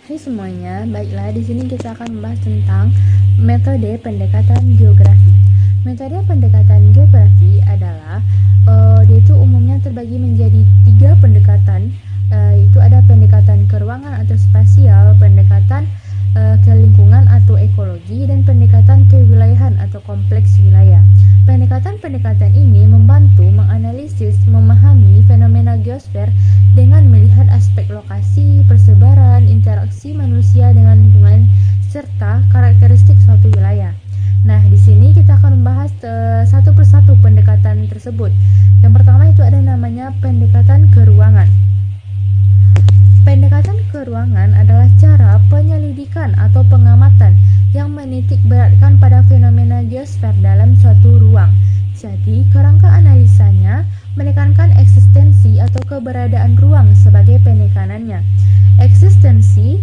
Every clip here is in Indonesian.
Hai semuanya, baiklah di sini kita akan membahas tentang metode pendekatan geografi. Metode pendekatan geografi adalah dia itu umumnya terbagi menjadi 3 pendekatan, itu ada pendekatan ke ruangan atau spasial, pendekatan ke lingkungan atau ekologi, dan pendekatan kewilayahan atau kompleks wilayah. Pendekatan-pendekatan ini membantu menganalisis, memahami fenomena geosfer dengan melihat aspek lokasi, persebaran, interaksi manusia dengan lingkungan, serta karakteristik suatu wilayah. Nah, di sini kita akan membahas satu persatu pendekatan tersebut. Yang pertama itu ada namanya pendekatan ke ruangan. Pendekatan ke ruangan adalah cara penyelidikan atau pengamatan yang menitik beratkan pada fenomena geosfer dalam suatu ruang. Jadi, kerangka analisanya menekankan eksistensi atau keberadaan ruang sebagai penekanannya. Eksistensi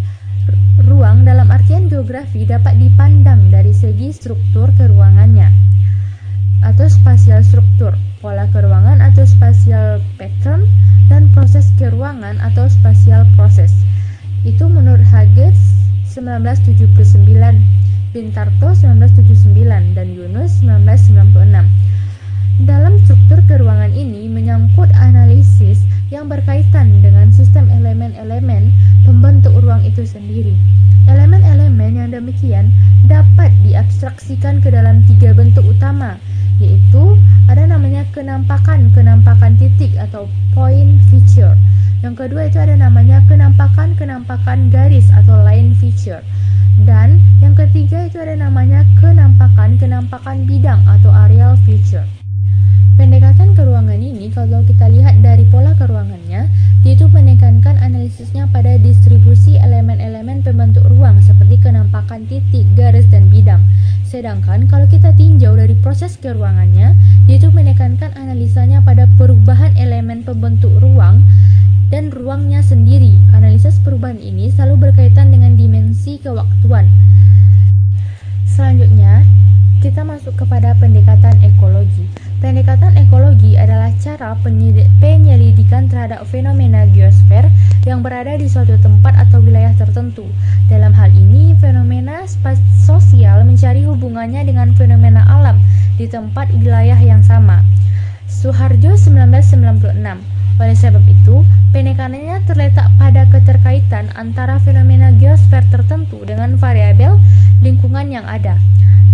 ruang dalam artian geografi dapat dipandang dari segi struktur keruangannya atau spasial struktur, pola keruangan atau spatial pattern, dan proses keruangan atau spatial proses. Itu menurut Hages 1979, Bintarto 1979, dan Yunus 1996. Dalam struktur keruangan ini menyangkut analisis yang berkaitan dengan sistem elemen-elemen pembentuk ruang itu sendiri. Elemen-elemen yang demikian dapat diabstraksikan ke dalam 3 bentuk utama, yaitu ada namanya kenampakan titik atau point feature. Yang kedua itu ada namanya kenampakan garis atau line feature. Dan yang ketiga itu ada namanya kenampakan bidang atau areal feature. Pendekatan keruangan ini kalau kita lihat dari pola keruangannya, dia itu menekankan analisisnya pada distribusi elemen-elemen pembentuk ruang seperti kenampakan titik, garis, dan bidang. Sedangkan kalau kita tinjau dari proses keruangannya, dia itu menekankan analisanya pada perubahan elemen pembentuk ruang dan ruangnya sendiri. Analisis perubahan ini selalu berkaitan dengan dimensi kewaktuan. Selanjutnya, kita masuk kepada pendekatan ekologi. Pendekatan ekologi adalah cara penyelidikan terhadap fenomena geosfer yang berada di suatu tempat atau wilayah tertentu. Dalam hal ini, fenomena sosial mencari hubungannya dengan fenomena alam di tempat wilayah yang sama. Suharjo 1996. Oleh sebab itu, penekanannya terletak pada keterkaitan antara fenomena geosfer tertentu dengan variabel lingkungan yang ada.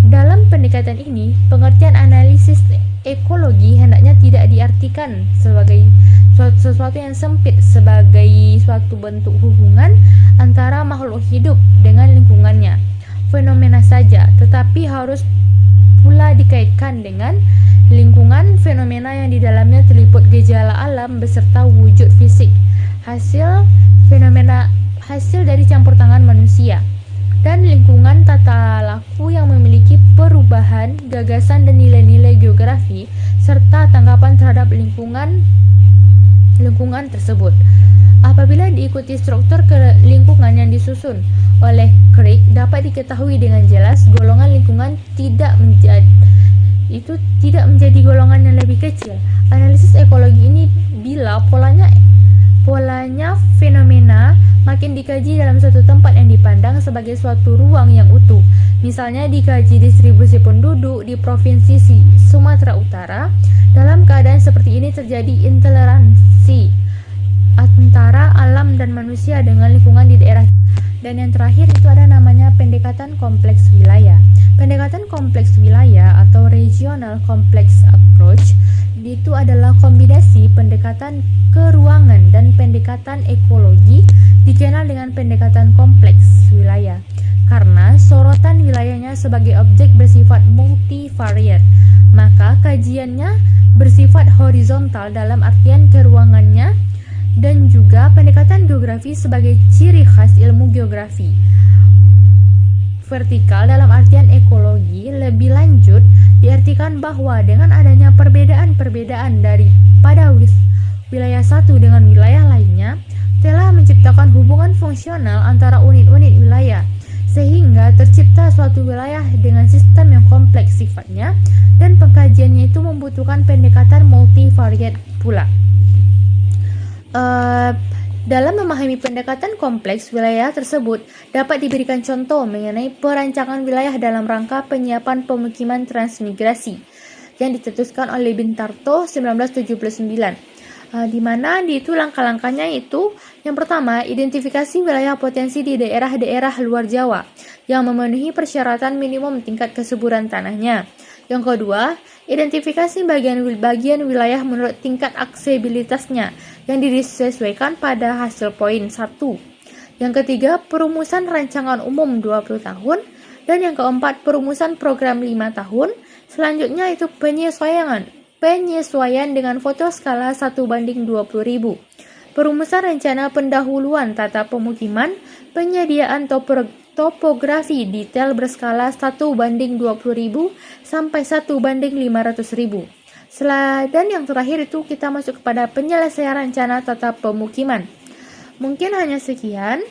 Dalam pendekatan ini, pengertian analisis ekologi hendaknya tidak diartikan sebagai sesuatu yang sempit sebagai suatu bentuk hubungan antara makhluk hidup dengan lingkungannya, fenomena saja, tetapi harus pula dikaitkan dengan lingkungan fenomena yang di dalamnya terlibat gejala alam beserta wujud fisik, hasil dari campur tangan manusia, dan lingkungan tata laku yang memiliki perubahan, gagasan, dan nilai-nilai geografi, serta tanggapan terhadap lingkungan tersebut. Apabila diikuti struktur lingkungan yang disusun oleh Craig, dapat diketahui dengan jelas golongan lingkungan tidak menjadi golongan yang lebih kecil. Analisis ekologi ini bila polanya fenomena makin dikaji dalam suatu tempat yang dipandang sebagai suatu ruang yang utuh. Misalnya dikaji distribusi penduduk di Provinsi Sumatera Utara. Dalam keadaan seperti ini terjadi intoleransi antara alam dan manusia dengan lingkungan di daerah. Dan yang terakhir itu ada namanya pendekatan kompleks wilayah. Pendekatan kompleks wilayah atau regional complex approach itu adalah kombinasi pendekatan keruangan dan pendekatan ekologi, dikenal dengan pendekatan kompleks wilayah karena sorotan wilayahnya sebagai objek bersifat multivariat. Maka kajiannya bersifat horizontal dalam artian keruangannya, dan juga pendekatan geografi sebagai ciri khas ilmu geografi. Vertikal dalam artian ekologi lebih lanjut diartikan bahwa dengan adanya perbedaan-perbedaan daripada wilayah satu dengan wilayah lainnya telah menciptakan hubungan fungsional antara unit-unit wilayah, sehingga tercipta suatu wilayah dengan sistem yang kompleks sifatnya, dan pengkajiannya itu membutuhkan pendekatan multivariat pula. Dalam memahami pendekatan kompleks wilayah tersebut, dapat diberikan contoh mengenai perancangan wilayah dalam rangka penyiapan pemukiman transmigrasi yang dicetuskan oleh Bintarto 1979. Di mana itu langkah-langkahnya itu yang pertama, identifikasi wilayah potensi di daerah-daerah luar Jawa yang memenuhi persyaratan minimum tingkat kesuburan tanahnya. Yang kedua, identifikasi bagian wilayah menurut tingkat aksesibilitasnya yang disesuaikan pada hasil poin 1. Yang ketiga, perumusan rancangan umum 20 tahun. Dan yang keempat, perumusan program 5 tahun. Selanjutnya itu penyesuaian dengan foto skala 1:20.000. Perumusan rencana pendahuluan tata pemukiman, penyediaan topografi detail berskala 1:20.000 sampai 1:500.000. Dan yang terakhir itu kita masuk kepada penyelesaian rencana tata pemukiman. Mungkin hanya sekian.